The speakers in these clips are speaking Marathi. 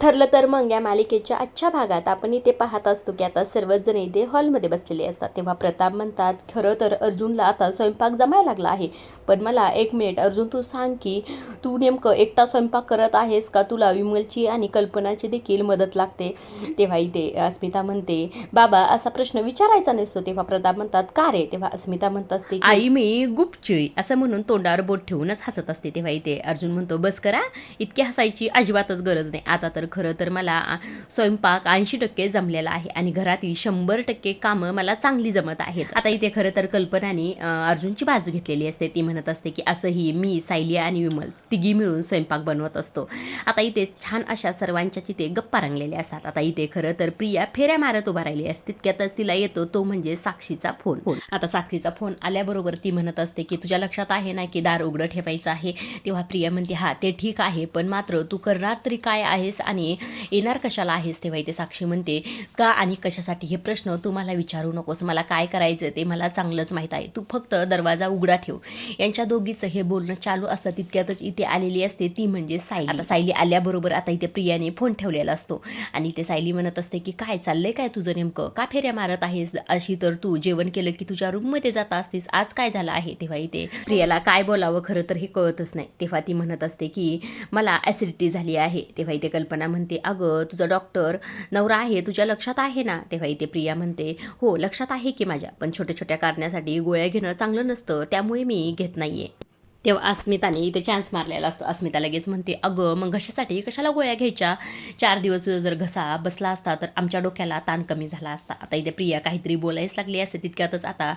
ठरलं तर मग या मालिकेच्या आजच्या भागात आपण इथे पाहत असतो की आता सर्वच जण इथे हॉलमध्ये बसलेले असतात. तेव्हा प्रताप म्हणतात, खरं तर अर्जुनला आता स्वयंपाक जमायला लागला आहे, पण मला 1 मिनिट अर्जुन तू सांग की तू नेमकं एकटा स्वयंपाक करत आहेस का तुला विमलची आणि कल्पनाची देखील मदत लागते. तेव्हा इथे अस्मिता म्हणते, बाबा असा प्रश्न विचारायचा नसतो. तेव्हा प्रताप म्हणतात, का रे? तेव्हा अस्मिता म्हणत असते, आई मी गुपचिळी असं म्हणून तोंडावर बोट ठेवूनच हसत असते. तेव्हा इथे अर्जुन म्हणतो, बस करा, इतकी हसायची अजिबातच गरज नाही. आता तर खरं तर मला स्वयंपाक 80% जमलेला आहे आणि घरातील 100% कामं मला चांगली जमत आहेत. आता इथे खरं तर कल्पनाने अर्जुनची बाजू घेतलेली असते. ती म्हणत असते की असंही मी, सायली आणि विमल तिघी मिळून स्वयंपाक बनवत असतो. आता इथे छान अशा सर्वांच्या तिथे गप्पा रंगलेल्या असतात. आता इथे खरं तर प्रिया फेऱ्या मारत उभा राहिली असते. तितक्यातच तिला येतो तो म्हणजे साक्षीचा फोन. आता साक्षीचा फोन आल्याबरोबर ती म्हणत असते की तुझ्या लक्षात आहे ना की दार उघडं ठेवायचं आहे. तेव्हा प्रिया म्हणते, हा ते ठीक आहे, पण मात्र तू करणार तरी काय आहेस आणि येणार कशाला आहेस? तेव्हा इथे साक्षी म्हणते, का आणि कशासाठी हे प्रश्न तू मला विचारू नकोस, मला काय करायचं ते मला चांगलंच माहीत आहे, तू फक्त दरवाजा उघडा ठेव. यांच्या दोघीचं हे बोलणं चालू असतं. तितक्यातच इथे आलेली असते ती म्हणजे सायली. आता सायली आल्याबरोबर आता इथे प्रियाने फोन ठेवलेला असतो आणि ते सायली म्हणत असते की काय चाललंय काय तुझं नेमकं, का फेऱ्या मारत आहेस? अशी तर तू जेवण केलं की तुझ्या रूममध्ये जात असतेस, आज काय झालं आहे? तेव्हा इथे प्रियाला काय बोलावं खरं तर हे कळतच नाही. तेव्हा ती म्हणत असते की मला ॲसिडिटी झाली आहे. तेव्हा इथे कल्पना म्हणते, अगं तुझा डॉक्टर नवरा आहे तुझ्या लक्षात आहे ना? तेव्हा इथे प्रिया म्हणते, हो लक्षात आहे की माझ्या, पण छोट्या छोट्या कारणासाठी गोळ्या घेणं चांगलं नसतं, त्यामुळे मी घेत नाहीये. तेव्हा अस्मिताने इथे चान्स मारलेला असतो. अस्मिता लगेच म्हणते, अगं मग घशासाठी कशाला गोळ्या घ्यायच्या? 4 दिवस जर घसा बसला असता तर आमच्या डोक्याला ताण कमी झाला असता. आता इथे प्रिया काहीतरी बोलायच लागली असते. तितक्यातच आता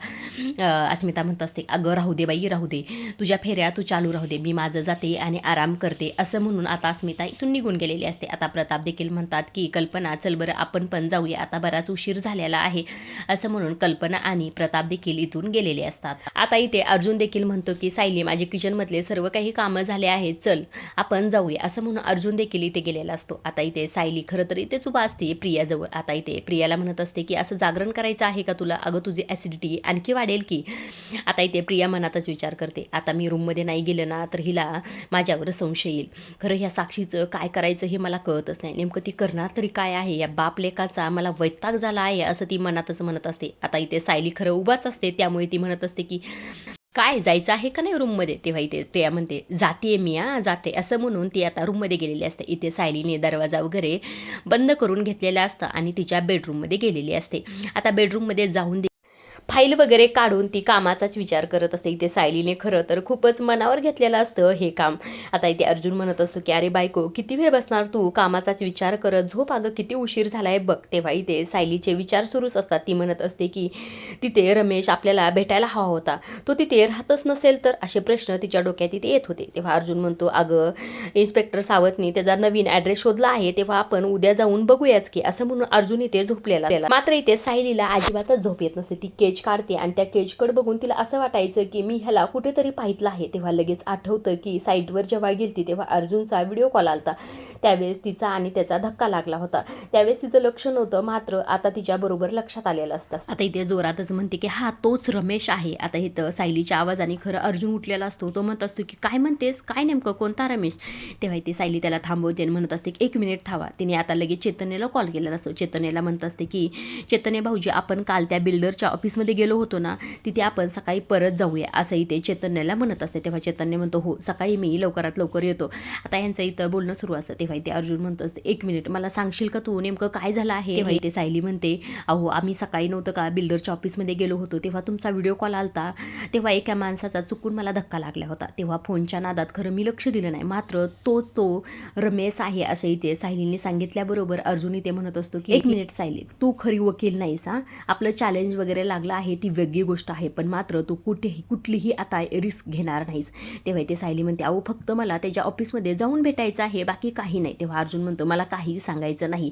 अस्मिता म्हणत असते, अगं राहू दे बाई, राहू दे, तुझ्या फेऱ्या तू चालू राहू दे, मी माझं जाते आणि आराम करते, असं म्हणून आता अस्मिता इथून निघून गेलेली असते. आता प्रताप देखील म्हणतात की कल्पना चल बरं आपण पण जाऊया, आता बराच उशीर झालेला आहे, असं म्हणून कल्पना आणि प्रताप देखील इथून गेलेले असतात. आता इथे अर्जुन देखील म्हणतो की सायली माझे किचनमधले सर्व काही कामं झाले आहेत, चल आपण जाऊया, असं म्हणून अर्जुन देखील इथे गेलेला असतो. आता इथे सायली खरं तर इथेच उभा असते प्रियाजवळ. आता इथे प्रियाला म्हणत असते की असं जागरण करायचं आहे का तुला? अगं तुझी ॲसिडिटी आणखी वाढेल की. आता इथे प्रिया मनातच विचार करते, आता मी रूममध्ये नाही गेलं ना तर हिला माझ्यावर संशय येईल. खरं ह्या साक्षीचं काय करायचं हे मला कळतच नाही, नेमकं ती करणार तरी काय आहे? या बाप लेकाचा मला वैताग झाला आहे, असं ती मनातच म्हणत असते. आता इथे सायली खरं उभाच असते, त्यामुळे ती म्हणत असते की काय जायचं आहे का नाही रूममध्ये? तेव्हा इथे प्रिया म्हणते, जाते मी, जाते, असं म्हणून ती आता रूममध्ये गेलेली असते. इथे सायलीने दरवाजा वगैरे बंद करून घेतलेला असतं आणि तिच्या बेडरूममध्ये गेलेली असते. आता बेडरूममध्ये जाऊन फाईल वगैरे काढून ती कामाचाच विचार करत असते. इथे सायलीने खरं तर खूपच मनावर घेतलेलं असतं हे काम. आता इथे अर्जुन म्हणत असतो की अरे बायको किती वेळ बसणार तू, कामाचाच विचार करत, झोप अगं किती उशीर झालाय बघ. तेव्हा इथे सायलीचे विचार सुरूच असतात. ती म्हणत असते की तिथे रमेश आपल्याला भेटायला हवा होता, तो तिथे राहतच नसेल तर, असे प्रश्न तिच्या डोक्यात इथे येत होते. तेव्हा अर्जुन म्हणतो, अगं इन्स्पेक्टर सावतनी त्याचा नवीन ॲड्रेस शोधला आहे, तेव्हा आपण उद्या जाऊन बघूयाच की, असं म्हणून अर्जुन इथे झोपलेला. मात्र इथे सायलीला अजिबातच झोप येत नसते. ती केज काढते आणि त्या केजकडे बघून तिला असं वाटायचं की मी ह्याला कुठेतरी पाहितलं आहे. तेव्हा लगेच आठवतं की साईटवर जेव्हा गेलती तेव्हा अर्जुनचा व्हिडिओ कॉल आलता, त्यावेळेस तिचा आणि त्याचा धक्का लागला होता. त्यावेळेस तिचं लक्ष नव्हतं, मात्र आता तिच्याबरोबर लक्षात आलेलं असतं. आता इथे जोरातच म्हणते की हा तोच रमेश आहे. आता इथं सायलीच्या आवाजाने खरं अर्जुन उठलेला असतो. तो म्हणत असतो की काय म्हणतेस, काय नेमकं, कोणता रमेश? तेव्हा इथे सायली त्याला थांबवते आणि म्हणत असते की 1 मिनिट थांबा. तिने आता लगेच चैतन्यला कॉल केलेला असतो. चैतन्यला म्हणत असते की चैतन्य भाऊजी, आपण काल त्या बिल्डरच्या ऑफिसमध्ये गेलो होतो ना, तिथे आपण सकाळी परत जाऊया, असं इथे चैतन्याला म्हणत असते. तेव्हा चैतन्य म्हणतो, हो सकाळी मी लवकरात लवकर येतो. आता यांचं इथं बोलणं सुरू असतं. तेव्हा इथे अर्जुन म्हणतो असते, 1 मिनिट मला सांगशील का तू नेमकं काय झालं आहे? तेव्हा इथे सायली म्हणते, अहो आम्ही सकाळी नव्हतं का बिल्डरच्या ऑफिसमध्ये गेलो होतो, तेव्हा तुमचा व्हिडिओ कॉल आलता, तेव्हा एका माणसाचा चुकून मला धक्का लागला होता. तेव्हा फोनच्या नादात खरं मी लक्ष दिलं नाही, मात्र तो रमेश आहे, असं इथे सायलीने सांगितल्याबरोबर अर्जुन इथे म्हणत असतो की 1 मिनिट सायली, तू खरी वकील नाहीस, आपलं चॅलेंज वगैरे लागलं आहे ती वेगळी गोष्ट आहे, पण मात्र तू कुठलीही आता रिस्क घेणार नाहीस. तेव्हा इथे सायली म्हणते, अहो फक्त मला त्याच्या ऑफिसमध्ये जाऊन भेटायचं आहे, बाकी काही नाही. तेव्हा अर्जुन म्हणतो, मला काही सांगायचं नाही,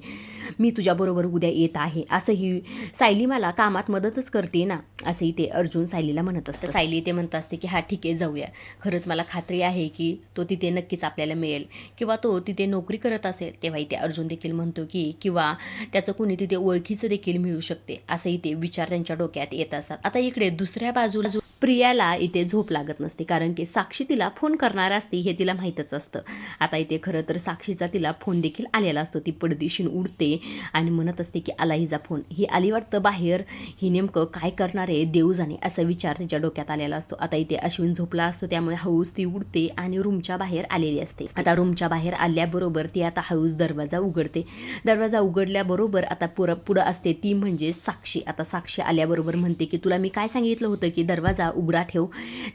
मी तुझ्याबरोबर उद्या येत आहे, असंही सायली मला कामात मदतच करते ना, असं इथे अर्जुन सायलीला म्हणत असतं. सायली इथे म्हणत असते की हा ठीक आहे जाऊया, खरंच मला खात्री आहे की तो तिथे नक्कीच आपल्याला मिळेल किंवा तो तिथे नोकरी करत असेल. तेव्हा इथे अर्जुन देखील म्हणतो की किंवा त्याचं कोणी तिथे ओळखीचं देखील मिळू शकते, असं इथे विचार त्यांच्या डोक्यात येत असतात. आता इकडे दुसऱ्या बाजूला प्रियाला इथे झोप लागत नसते, कारण की साक्षी तिला फोन करणार असते हे तिला माहीतच असतं. आता इथे खरं तर साक्षीचा तिला फोन देखील आलेला असतो. ती पडदिशीन उडते आणि म्हणत असते की आला हिचा फोन. ही आली वाटतं बाहेर, ही नेमकं काय करणार आहे देव जाणे असा विचार तिच्या डोक्यात आलेला असतो. आता इथे अश्विन झोपला असतो, त्यामुळे हळूच ती उडते आणि रूमच्या बाहेर आलेली असते. आता रूमच्या बाहेर आल्याबरोबर ती आता हळूच दरवाजा उघडते. दरवाजा उघडल्याबरोबर आता पुढं असते ती म्हणजे साक्षी. आता साक्षी आल्याबरोबर म्हणते की तुला मी काय सांगितलं होतं की दरवाजा उघडा ठेव.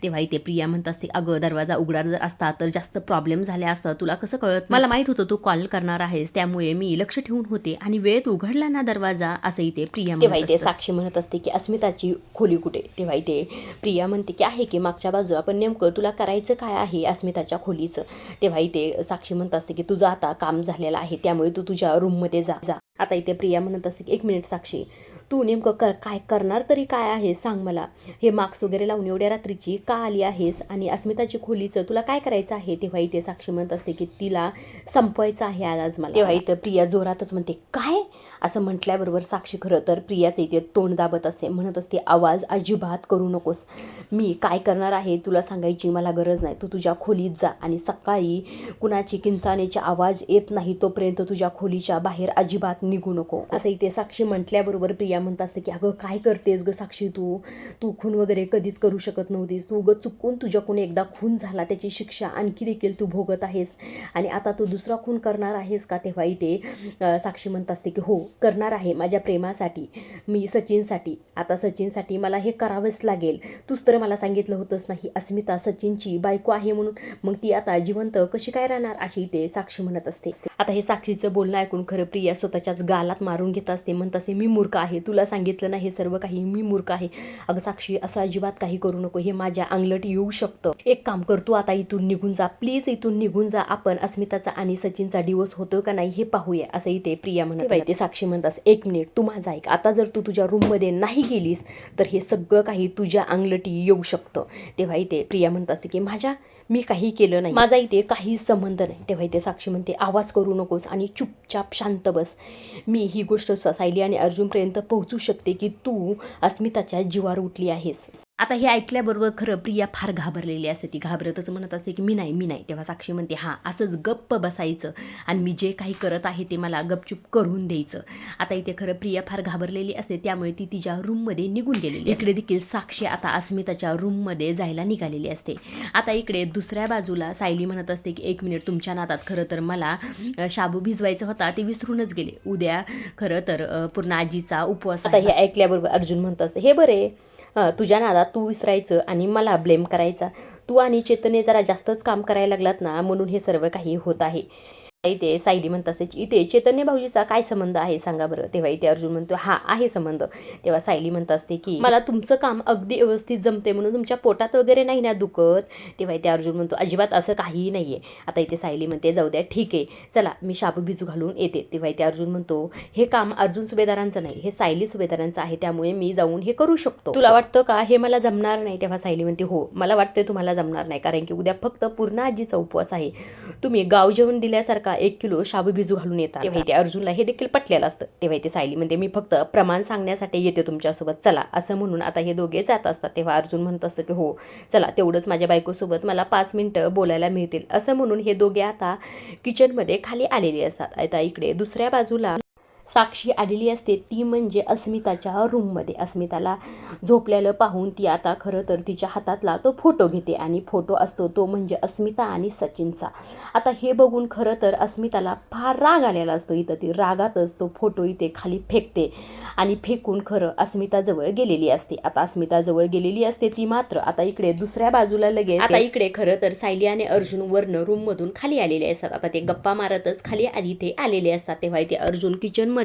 तेव्हा इथे प्रिया म्हणत असते अगं दरवाजा उघडा जर असता तर जास्त प्रॉब्लेम झाले असता, तुला कसं कळत? मला माहित होतं तू कॉल करणार आहेस, त्यामुळे मी लक्ष ठेवून होते आणि वेळेत उघडला ना दरवाजा, असं इथे प्रिया. तेव्हा इथे साक्षी म्हणत असते की अस्मिताची खोली कुठे? तेव्हा इथे प्रिया म्हणते की आहे की मागच्या बाजूला, पण नेमकं तुला करायचं काय आहे अस्मिताच्या खोलीचं? तेव्हा इथे साक्षी म्हणत असते की तुझं आता काम झालेलं आहे, त्यामुळे तू तुझ्या रूममध्ये जा. आता इथे प्रिया म्हणत असते की 1 मिनिट साक्षी, तू नेमकं काय करणार तरी काय आहे सांग मला. हे मार्क्स वगैरे लावून एवढ्या रात्रीची का आली आहेस आणि अस्मिताची खोलीचं तुला काय करायचं आहे? तेव्हा इथे साक्षी म्हणत असते की तिला संपवायचं आहे आज मला. तेव्हा इथं प्रिया जोरातच म्हणते काय? असं म्हटल्याबरोबर साक्षी खरं तर प्रियाचं इथे तोंड दाबत असते, म्हणत असते आवाज अजिबात करू नकोस. मी काय करणार आहे तुला सांगायची मला गरज नाही. तू तुझ्या खोलीत जा आणि सकाळी कुणाची किंचाळण्याचे आवाज येत नाही तोपर्यंत तुझ्या खोलीच्या बाहेर अजिबात निघू नको. असं इथे साक्षी म्हटल्याबरोबर प्रिया म्हणत असते की अगं काय करतेस ग साक्षी, तू खून वगैरे कधीच करू शकत नव्हतीस. तू चुकून तुझ्याकडून एकदा खून झाला, त्याची शिक्षा आणखी देखील तू भोगत आहेस आणि आता तू दुसरा खून करणार आहेस का? तेव्हा इथे साक्षी म्हणत असते की हो करणार आहे, माझ्या प्रेमासाठी, मी सचिनसाठी. आता सचिनसाठी मला हे करावंच लागेल. तूच तर मला सांगितलं होतंस नाही अस्मिता सचिनची बायको आहे म्हणून, मग ती आता जिवंत कशी काय राहणार? अशी इथे साक्षी म्हणत असते. आता हे साक्षीचं बोलणं ऐकून खरं प्रिया स्वतःच्याच गालात मारून घेत असते, म्हणत असते मी मूर्ख आहे, तुला सांगितलं नाही हे सर्व काही, मी मूर्ख आहे. अगं साक्षी असं अजिबात काही करू नको, हे माझ्या अंगलट येऊ शकतं. एक काम कर, तू आता इथून निघून जा, प्लीज इथून निघून जा. आपण अस्मिताचा आणि सचिनचा डिवोर्स होतो का नाही हे पाहूया, असं इथे प्रिया म्हणत. इथे साक्षी म्हणत असते 1 मिनिट तू माझा ऐक, आता जर तू तुझ्या रूममध्ये नाही गेलीस तर हे सगळं काही तुझ्या अंगलटी येऊ शकतं. तेव्हा इथे प्रिया म्हणत असते की मी काही केलं नाही, माझा इथे काही संबंध नाही. तेव्हा इथे साक्षी म्हणते आवाज करू नकोस आणि चुपचाप शांत बस. मी ही गोष्ट सायली आणि अर्जुनपर्यंत पोहोचू शकते की तू अस्मिताच्या जीवावर उठली आहेस. आता हे ऐकल्याबरोबर खरं प्रिया फार घाबरलेली असते. ती घाबरतच म्हणत असते की मी नाही. तेव्हा साक्षी म्हणते हां असंच गप्प बसायचं आणि मी जे काही करत आहे ते मला गपचूप करून द्यायचं. आता इथे खरं प्रिया फार घाबरलेली असते, त्यामुळे ती तिच्या रूममध्ये निघून गेलेली. इकडे देखील साक्षी आता अस्मिताच्या रूममध्ये जायला निघालेली असते. आता इकडे दुसऱ्या बाजूला सायली म्हणत असते की 1 मिनिट तुमच्या नादात खरं तर मला शाबू भिजवायचा होता, ते विसरूनच गेले. उद्या खरं तर पूर्ण आजीचा उपवास. आता हे ऐकल्याबरोबर अर्जुन म्हणत असते हे बरे, तुझ्या नादात तू विसरायचं आणि मला ब्लेम करायचा. तू आणि चेतने जरा जास्तच काम करायला लागलात ना, म्हणून हे सर्व काही होत आहे. इथे सायली म्हणत असायची इथे चैतन्य भाऊजीचा काय संबंध आहे सांगा बरं. तेव्हा इथे अर्जुन म्हणतो हा आहे संबंध. तेव्हा सायली म्हणत असते की मला तुमचं काम अगदी व्यवस्थित जमते म्हणून तुमच्या पोटात वगैरे नाही ना दुखत. तेव्हा इथे अर्जुन म्हणतो अजिबात असं काहीही नाही आहे. आता इथे सायली म्हणते जाऊ द्या ठीक आहे, चला मी शाबू भिजू घालून येते. तेव्हा इथे अर्जुन म्हणतो हे काम अर्जुन सुभेदारांचं नाही, हे सायली सुभेदारांचं आहे, त्यामुळे मी जाऊन हे करू शकतो. तुला वाटतं का हे मला जमणार नाही? तेव्हा सायली म्हणते हो मला वाटतं तुम्हाला जमणार नाही, कारण की उद्या फक्त पूर्ण आजीचा उपवास आहे. तुम्ही गाव जेवण दिल्यासारखा 1 किलो शाबू भिजू घालून येतात. तेव्हा इथे अर्जुनला हे देखील पटलेलं असतं. तेव्हा इथे सायली म्हणते मी फक्त प्रमाण सांगण्यासाठी येते तुमच्यासोबत, चला असं म्हणून आता हे दोघे जात असतात. तेव्हा अर्जुन म्हणत असतो की हो चला तेवढंच माझ्या बायकोसोबत मला 5 मिनिटं बोलायला मिळतील, असं म्हणून हे दोघे आता किचनमध्ये खाली आलेले असतात. आता इकडे दुसऱ्या बाजूला साक्षी आलेली असते, ती म्हणजे अस्मिताच्या रूममध्ये. अस्मिताला झोपलेलं पाहून ती आता खरं तर तिच्या हातातला तो फोटो घेते आणि फोटो असतो तो म्हणजे अस्मिता आणि सचिनचा. आता हे बघून खरं तर अस्मिताला फार राग आलेला असतो. इथं ती रागातच तो फोटो इथे खाली फेकते आणि फेकून खरं अस्मिताजवळ गेलेली असते. आता अस्मिताजवळ गेलेली असते ती मात्र आता इकडे दुसऱ्या बाजूला लगेच आता इकडे खरं तर सायली आणि अर्जुन वरनं रूममधून खाली आलेले असतात. आता ते गप्पा मारतच खाली आधी ते आलेले असतात. तेव्हा इथे अर्जुन किचनमध्ये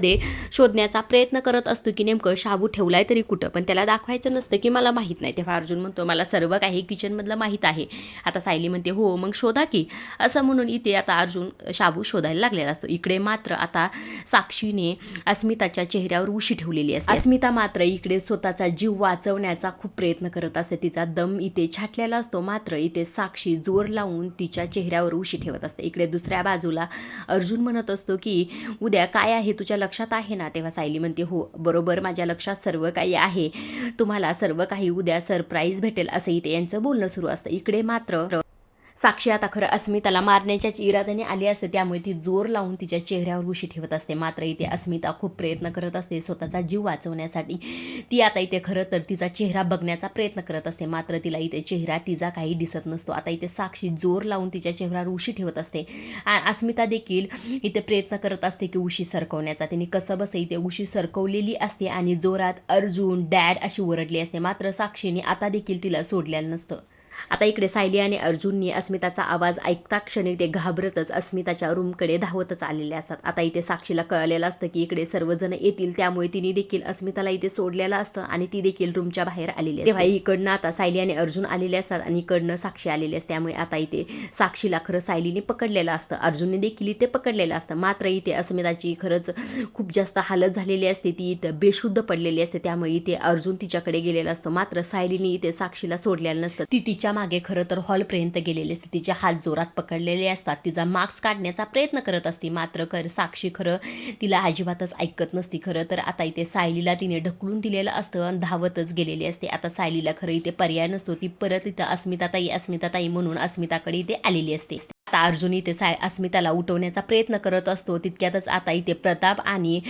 शोधण्याचा प्रयत्न करत असतो की नेमकं शाबू ठेवलाय तरी कुठं, पण त्याला दाखवायचं नसतं की मला माहीत नाही. तेव्हा अर्जुन म्हणतो मला सर्व काही किचनमधलं माहीत आहे. आता सायली म्हणते हो मग शोधा की, असं म्हणून इथे आता अर्जुन शाबू शोधायला लागलेला असतो. इकडे मात्र आता साक्षीने अस्मिताच्या चेहऱ्यावर उशी ठेवलेली असते. अस्मिता मात्र इकडे स्वतःचा जीव वाचवण्याचा खूप प्रयत्न करत असते. तिचा दम इथे छाटलेला असतो, मात्र इथे साक्षी जोर लावून तिच्या चेहऱ्यावर उशी ठेवत असते. इकडे दुसऱ्या बाजूला अर्जुन म्हणत असतो की उद्या काय आहे तुझ्या लक्षात आहे ना? तेव्हा सायली म्हणते हो बरोबर माझ्या लक्षात सर्व काही आहे, तुम्हाला सर्व काही उद्या सरप्राईज भेटेल असं इथे यांचं बोलणं सुरू असतं. इकडे मात्र साक्षी आता खरं अस्मिताला मारण्याच्याच इराद्याने आली असते, त्यामुळे ती जोर लावून तिच्या चेहऱ्यावर उशी ठेवत असते. मात्र इथे अस्मिता खूप प्रयत्न करत असते स्वतःचा जीव वाचवण्यासाठी. ती आता इथे खरं तर तिचा चेहरा बघण्याचा प्रयत्न करत असते, मात्र तिला इथे चेहरा तिचा काही दिसत नसतो. आता इथे साक्षी जोर लावून तिच्या चेहऱ्यावर उशी ठेवत असते. अस्मिता देखील इथे प्रयत्न करत असते की उशी सरकवण्याचा. तिने कसं बस इथे उशी सरकवलेली असते आणि जोरात अर्जुन डॅड अशी ओरडली असते, मात्र साक्षीने आता देखील तिला सोडलेलं नसतं. आता इकडे सायली आणि अर्जुननी अस्मिताचा आवाज ऐकता क्षणी ते घाबरतच अस्मिताच्या रूमकडे धावतच आलेले असतात. आता इथे साक्षीला कळलेलं असतं की इकडे सर्वजण येतील, त्यामुळे तिने देखील अस्मिताला इथे सोडलेलं असतं आणि ती देखील रूमच्या बाहेर आलेली असते. तेव्हा इकडनं आता सायली आणि अर्जुन आलेले असतात आणि इकडनं साक्षी आलेली असते. त्यामुळे आता इथे साक्षीला खरं सायलीने पकडलेलं असतं, अर्जुनने देखील इथे पकडलेलं असतं. मात्र इथे अस्मिताची खरंच खूप जास्त हालत झालेली असते, ती इथे बेशुद्ध पडलेली असते. त्यामुळे इथे अर्जुन तिच्याकडे गेलेला असतो, मात्र सायलीने इथे साक्षीला सोडलेलं नसतं. ती तिच्या मागे खरं तर हॉलपर्यंत गेलेली असते, तिचे हात जोरात पकडलेले असतात, तिचा मास्क काढण्याचा प्रयत्न करत असते, मात्र साक्षी खरं तिला अजिबातच ऐकत नसती. खरं तर आता इथे सायलीला तिने ढकलून दिलेलं असतं आणि धावतच गेलेली असते. आता सायलीला खरं इथे पर्याय नसतो, ती परत इथं अस्मिताताई म्हणून अस्मिताकडे इथे आलेली असते. आता अर्जुन इथे अस्मिताला उठवण्याचा प्रयत्न करत असतो, तितक्यातच आता इथे प्रताप आणि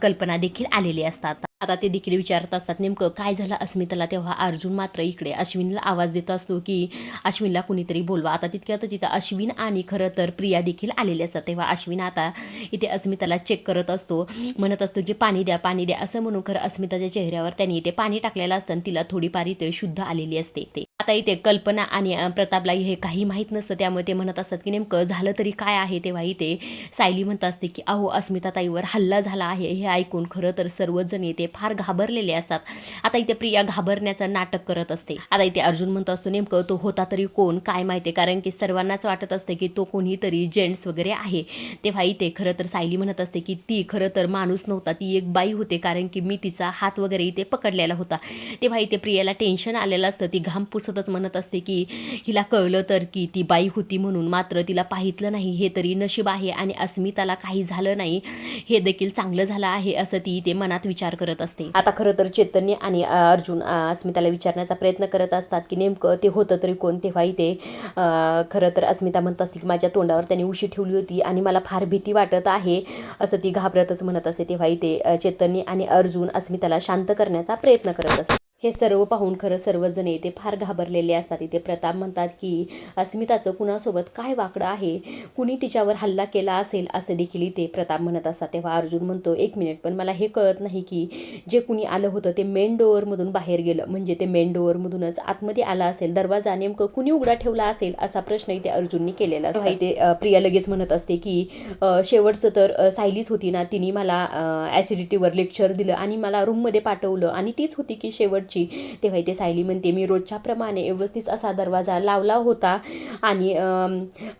कल्पना देखील आलेले असतात. आता ते देखील विचारत असतात नेमकं काय झालं अस्मिताला. तेव्हा अर्जुन मात्र इकडे अश्विनला आवाज देत असतो की अश्विनला कुणीतरी बोलवा. आता तितक्यातच तिथं अश्विन आणि खरं तर प्रिया देखील आलेले असतात. तेव्हा अश्विन आता इथे अस्मिताला चेक करत असतो, म्हणत असतो की पाणी द्या पाणी द्या असं म्हणून खरं अस्मिताच्या चेहऱ्यावर त्यांनी इथे पाणी टाकलेलं असतं आणि तिला थोडीफार इथे शुद्ध आलेली असते. आता इथे कल्पना आणि प्रतापला हे काही माहीत नसतं, त्यामुळे ते म्हणत असतात की नेमकं झालं तरी काय आहे. तेव्हा इथे सायली म्हणत असते की अहो अस्मिताताईवर हल्ला झाला आहे. हे ऐकून खरं तर सर्वच जण इथे फार घाबरलेले असतात. आता इथे प्रिया घाबरण्याचं नाटक करत असते. आता इथे अर्जुन म्हणतो असतो नेमकं तो होता तरी कोण काय माहिती, कारण की सर्वांनाच वाटत असते की तो कोणीतरी जेंट्स वगैरे आहे. तेव्हा इथे खरं तर सायली म्हणत असते की ती खरं तर माणूस नव्हता, ती एक बाई होते, कारण की मी तिचा हात वगैरे इथे पकडलेला होता. तेव्हा इथे प्रियाला टेन्शन आलेलं असतं, ती घाम पुसतच म्हणत असते की हिला कळलं तर की ती बाई होती म्हणून, मात्र तिला पाहितलं नाही हे तरी नशीब आहे आणि अस्मिताला काही झालं नाही हे देखील चांगलं झालं आहे असं ती इथे मनात विचार करत असते. आता खरं तर चैतन्य आणि अर्जुन अस्मिताला विचारण्याचा प्रयत्न करत असतात की नेमकं ते होतं तरी कोण. तेव्हा इथे खरं तर अस्मिता म्हणत असते की माझ्या तोंडावर त्यांनी उशी ठेवली होती आणि मला फार भीती वाटत आहे असं ती घाबरतच म्हणत असते. तेव्हा इथे चैतन्य आणि अर्जुन अस्मिताला शांत करण्याचा प्रयत्न करत असतात. हे सर्व पाहून खरं सर्वजण इथे फार घाबरलेले असतात. इथे प्रताप म्हणतात की अस्मिताचं कुणासोबत काय वाकडं आहे, कुणी तिच्यावर हल्ला केला असेल असं देखील इथे प्रताप म्हणत असतात. तेव्हा अर्जुन म्हणतो एक मिनिट, पण मला हे कळत नाही की जे कुणी आलं होतं ते मेन डोअरमधून बाहेर गेलं, म्हणजे ते मेन डोअरमधूनच आतमध्ये आला असेल, दरवाजा नेमकं कुणी उघडा ठेवला असेल असा प्रश्न इथे अर्जुनने केलेला असतो. इथे प्रिया लगेच म्हणत असते की शेवटचं तर सायलीच होती ना, तिने मला ॲसिडिटीवर लेक्चर दिलं आणि मला रूममध्ये पाठवलं आणि तीच होती की शेवट. तेव्हा इथे सायली म्हणते मी रोजच्या प्रमाणे व्यवस्थित असा दरवाजा लावला होता आणि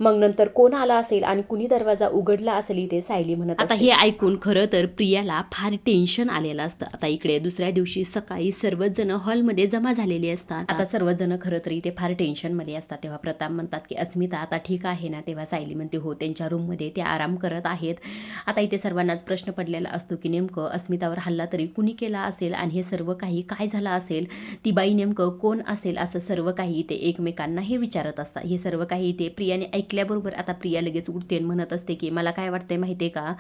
मग नंतर कोण आला असेल आणि कुणी दरवाजा उघडला असेल इथे सायली म्हणत. आता हे ऐकून खरं तर प्रियाला फार टेन्शन आलेलं असतं. आता इकडे दुसऱ्या दिवशी सकाळी सर्वच जण हॉलमध्ये जमा झालेले असतात. आता सर्वजण खरं तर इथे फार टेन्शनमध्ये असतात. तेव्हा प्रताप म्हणतात की अस्मिता आता ठीक आहे ना. तेव्हा सायली म्हणते हो त्यांच्या रूममध्ये ते आराम करत आहेत. आता इथे सर्वांनाच प्रश्न पडलेला असतो की नेमकं अस्मितावर हल्ला तरी कुणी केला असेल आणि हे सर्व काही काय झालं असेल, ती बाई नेमकं कोण असेल असं सर्व काही इथे एकमेकांना हे विचारत असतात. हे सर्व काही इथे प्रियाने ऐकल्याबरोबर आता प्रिया लगेच उठते म्हणत असते की मला काय वाटतंय माहिती आहे का,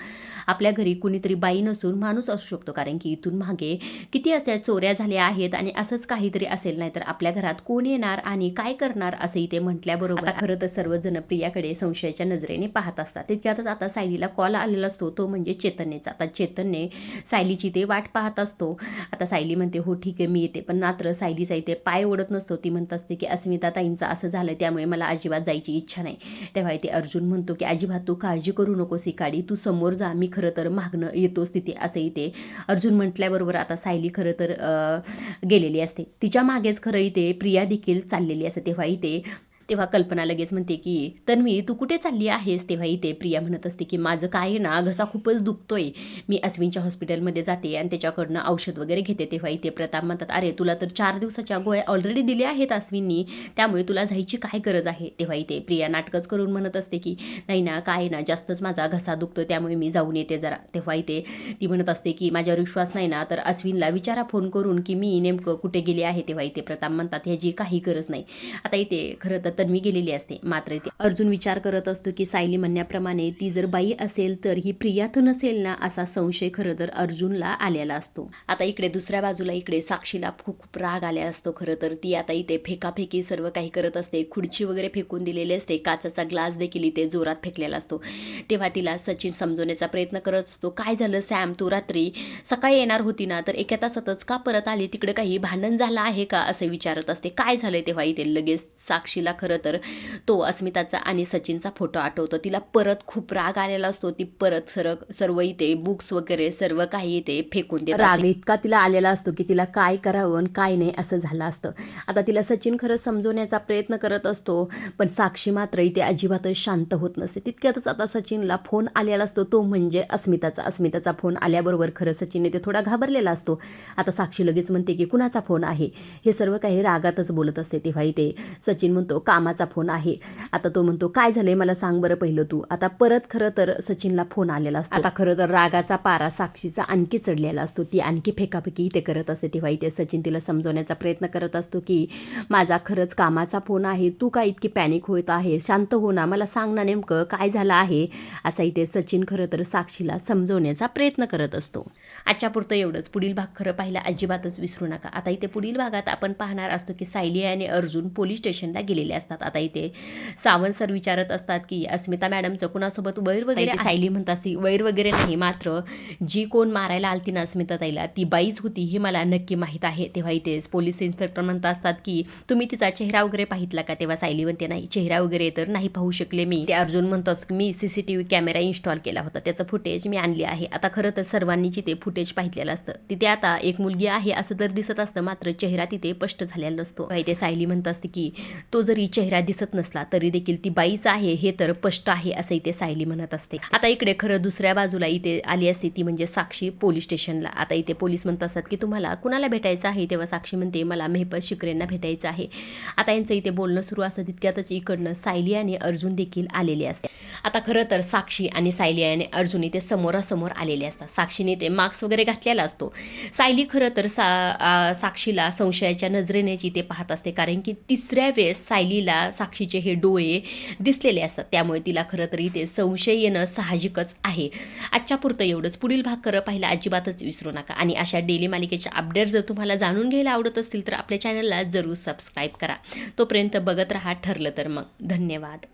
आपल्या घरी कुणीतरी बाई नसून माणूस असू शकतो, कारण की इथून मागे किती अशा चोऱ्या झाल्या आहेत आणि असंच काहीतरी असेल, नाही तर आपल्या घरात कोण येणार आणि काय करणार असं इथे म्हटल्याबरोबर आता खरं तर सर्वजण प्रियाकडे संशयाच्या नजरेने पाहत असतात. तितक्यातच आता सायलीला कॉल आलेला असतो, तो म्हणजे चैतन्यचा. आता चैतन्य सायलीची ते वाट पाहत असतो. आता सायली म्हणते हो ठीक आहे मी येते, पण मात्र सायलीचा इथे पाय ओढत नसतो. ती म्हणत असते की अस्मिता ताईंचं असं झालं त्यामुळे मला अजिबात जायची इच्छा नाही. तेव्हा इथे अर्जुन म्हणतो की अजिबात तू काळजी करू नकोस इकाडी, तू समोर जा, मी खरं तर मागणं येतोच तिथे असं इथे अर्जुन म्हटल्याबरोबर आता सायली खरं तर गेलेली असते. तिच्या मागेच खरं इथे प्रिया देखील चाललेली असते. तेव्हा तेव्हा कल्पना लगेच म्हणते की तन्वी तू कुठे चालली आहेस. तेव्हा इथे प्रिया म्हणत असते की माझं काय आहे ना, घसा खूपच दुखतोय, मी अश्विनच्या हॉस्पिटलमध्ये जाते आणि त्याच्याकडनं औषध वगैरे घेते. तेव्हा इथे प्रताप म्हणतात अरे तुला तर 4 दिवसाच्या गोळ्या ऑलरेडी दिल्या आहेत अश्विननी, त्यामुळे तुला जायची काय गरज आहे. तेव्हा इथे प्रिया नाटकच करून म्हणत असते की नाही ना, काय ना, जास्तच माझा घसा दुखतो त्यामुळे मी जाऊन येते जरा. तेव्हा इथे ती म्हणत असते की माझ्यावर विश्वास नाही ना, तर अश्विनला विचारा फोन करून की मी नेमकं कुठे गेले आहे. तेव्हा इथे प्रताप म्हणतात ह्याची काही गरज नाही. आता इथे खरं तर तन्वी गेलेली असते, मात्र इथे अर्जुन विचार करत असतो की सायली म्हणण्याप्रमाणे ती जर बाई असेल तर ही प्रिया तर नसेल ना, असा संशय खरं तर अर्जुनला आलेला असतो. आता इकडे दुसऱ्या बाजूला इकडे साक्षीला खूप राग आला असतो. खरं तर ती आता इथे फेकाफेकी सर्व काही करत असते, खुर्ची वगैरे फेकून दिलेली असते, काचाचा ग्लास देखील इथे जोरात फेकलेला असतो. तेव्हा तिला सचिन समजवण्याचा प्रयत्न करत असतो, काय झालं सॅम, तू रात्री सकाळी येणार होती ना, तर एका तासातच का परत आली, तिकडे काही भांडण झालं आहे का असे विचारत असते. काय झालंय. तेव्हा इथे लगेच साक्षीला खरं तर तो अस्मिताचा आणि सचिनचा फोटो आठवतो. तिला परत खूप राग आलेला असतो. ती परत सर्व इथे बुक्स वगैरे सर्व काही इथे फेकून देते. राग इतका तिला आलेला असतो की तिला काय करावं आणि काय नाही असं झालं असतं. आता तिला सचिन खरं समजवण्याचा प्रयत्न करत असतो, पण साक्षी मात्र इथे अजिबातच शांत होत नसते. तितक्यातच आता सचिनला फोन आलेला असतो, तो म्हणजे अस्मिताचा फोन आल्याबरोबर खरं सचिन इथे थोडा घाबरलेला असतो. आता साक्षी लगेच म्हणते की कुणाचा फोन आहे, हे सर्व काही रागातच बोलत असते. तेव्हा इथे सचिन म्हणतो कामाचा फोन आहे. आता तो म्हणतो काय झालंय मला सांग बरं पहिलं तू. आता परत खरं तर सचिनला फोन आलेला असतो. आता खरं तर रागाचा पारा साक्षीचा आणखी चढलेला असतो, ती आणखी फेकाफेकी इथे करत असते. तेव्हा इथे सचिन तिला समजवण्याचा प्रयत्न करत असतो की माझा खरंच कामाचा फोन आहे, तू काय इतकी पॅनिक होत आहे, शांत हो ना, मला सांग ना नेमकं काय झालं आहे. असा इथे सचिन खरं तर साक्षीला समजवण्याचा प्रयत्न करत असतो. आजच्या पुरतं एवढंच. पुढील भाग खरं पाहायला अजिबातच विसरू नका. आता इथे पुढील भागात आपण पाहणार असतो की सायली आणि अर्जुन पोलीस स्टेशनला गेलेले असतात. आता इथे सावंत सर विचारत असतात की अस्मिता मॅडमचं कुणासोबत वैर वगैरे. सायली म्हणतात ती वैर वगैरे नाही, मात्र जी कोण मारायला आलती ना अस्मिता ताईला ती बाईच होती हे मला नक्की माहीत आहे. तेव्हा इथे पोलीस इन्स्पेक्टर म्हणत असतात की तुम्ही तिचा चेहरा वगैरे पाहितला का. तेव्हा सायली म्हणते नाही, चेहरा वगैरे तर नाही पाहू शकले मी. ते अर्जुन म्हणतोस की मी CCTV कॅमेरा इन्स्टॉल केला होता, त्याचं फुटेज मी आणली आहे. आता खरं तर सर्वांनीच ते फुटेज पाहितलेलं असतं. तिथे आता एक मुलगी आहे असं तर दिसत असतं, मात्र चेहरा तिथे स्पष्ट झालेला नसतो. इथे सायली म्हणत असते की तो जरी चेहरा दिसत नसला तरी देखील ती बाईच आहे हे तर स्पष्ट आहे असं इथे सायली म्हणत असते. आता इकडे खरं दुसऱ्या बाजूला इथे आली असते ती म्हणजे साक्षी पोलीस स्टेशनला. आता इथे पोलीस म्हणत असतात की तुम्हाला कुणाला भेटायचं आहे. तेव्हा साक्षी म्हणते मला मेहपत शिकरेंना भेटायचं आहे. आता यांचं इथे बोलणं सुरू असतं, तितक्यातच इकडनं सायली आणि अर्जुन देखील आलेले असते. आता खरं तर साक्षी आणि सायली आणि अर्जुन इथे समोरासमोर आलेले असतात. साक्षीने ते मास्क वगैरे घातलेला असतो. सायली खरं तर साक्षीला संशयाच्या नजरेने इथे पाहत असते, कारण की तिसऱ्या वेळेस सायलीला साक्षीचे हे डोळे दिसलेले असतात, त्यामुळे तिला खरं तर इथे संशय येणं साहजिकच आहे. आजच्या पुरतं एवढंच. पुढील भाग खरं पाहिला अजिबातच विसरू नका आणि अशा डेली मालिकेच्या अपडेट जर तुम्हाला जाणून घ्यायला आवडत असतील तर आपल्या चॅनलला जरूर सबस्क्राईब करा. तोपर्यंत बघत राहा. ठरलं तर मग. धन्यवाद.